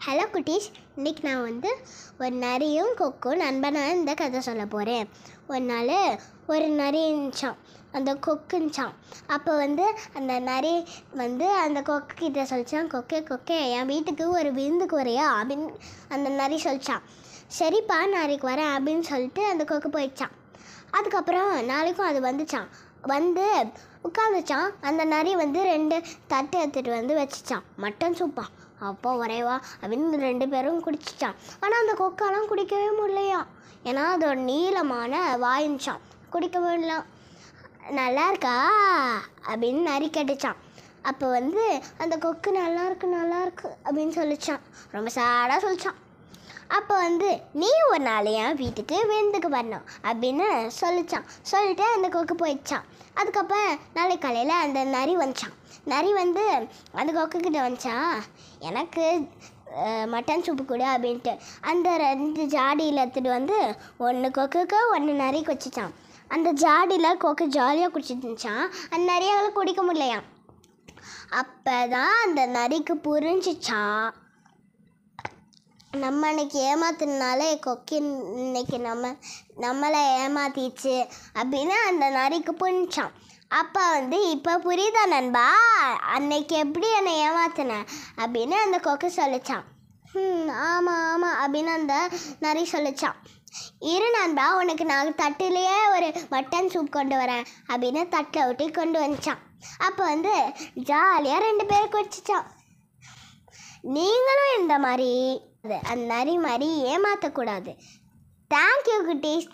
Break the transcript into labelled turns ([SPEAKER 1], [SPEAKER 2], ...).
[SPEAKER 1] Hello குட்டீஸ், இன்றைக்கி நான் ஒரு நரியும் கொக்கும் நண்பனாக இந்த கதை சொல்ல போகிறேன். ஒரு நாள் ஒரு நரி இருந்துச்சான், அந்த கொக்கு இருந்துச்சான். அப்போ அந்த நரி அந்த கொக்கு கிட்ட சொல்லிச்சான், கொக்கே கொக்கே என் வீட்டுக்கு ஒரு விருந்துக்கு வரையா அப்படின்னு அந்த நரி சொல்லிச்சான். சரிப்பா நாளைக்கு வரேன் அப்படின்னு சொல்லிட்டு அந்த கொக்கு போயிடுச்சான். அதுக்கப்புறம் நாளைக்கும் அது வந்துச்சான். உட்காந்துச்சான். அந்த நரி 2 தட்டு எடுத்துகிட்டு வச்சுச்சான், மட்டன் சூப்பா. அப்போ வரைவா அப்படின்னு 2 பேரும் குடிச்சிச்சான். ஆனால் அந்த கொக்காலாம் குடிக்கவே முடியலையா, ஏன்னா அதோட நீளமான வாயிச்சான், குடிக்க முடியலாம். நல்லா இருக்கா அப்படின்னு நரி கேட்டுச்சான். அப்போ அந்த கொக்கு நல்லா இருக்கு அப்படின்னு சொல்லிச்சான், ரொம்ப சாடாக சொல்லிச்சான். அப்போ நீ ஒரு நாள் என் வீட்டுக்கு விருந்துக்கு வரணும் அப்படின்னு சொல்லிச்சான். சொல்லிட்டு அந்த கொக்கு போயிடுச்சான். அதுக்கப்புறம் நாளைக்கு காலையில் அந்த நரி வந்துச்சான். நரி அந்த கொக்குக்கிட்ட வந்துச்சான், எனக்கு மட்டன் சூப்பு கொடு அப்படின்ட்டு. அந்த 2 ஜாடியில் எடுத்துகிட்டு ஒன்று கொக்குக்கு ஒன்று நரிக்கு வச்சுச்சான். அந்த ஜாடியில் கொக்கு ஜாலியாக குடிச்சிட்டு இருந்துச்சான். அந்த நரியால் குடிக்க முடியலையாம். அப்போ தான் அந்த நரிக்கு புரிஞ்சிச்சான், நம்ம அன்னைக்கு ஏமாத்தினாலே கொக்கி இன்னைக்கு நம்மளை ஏமாத்திச்சு அப்படின்னு அந்த நரிக்கு புரிஞ்சான். அப்போ இப்போ புரியுதா நண்பா, அன்னைக்கு எப்படி என்னை ஏமாத்தினேன் அப்படின்னு அந்த கொக்கு சொல்லிச்சான். ஆமாம் அப்படின்னு அந்த நரி சொல்லிச்சான். இரு நண்பா, உனக்கு நான் தட்டிலேயே ஒரு மட்டன் சூப் கொண்டு வரேன் அப்படின்னு தட்டில் விட்டு கொண்டு வந்துச்சான். அப்போ ஜாலியாக 2 பேர் குடிச்சிச்சான். நீங்களும் இந்த மாதிரி அந்த நரி மாதிரி ஏமாற்றக்கூடாது. தேங்க்யூ குட்டீஸ்.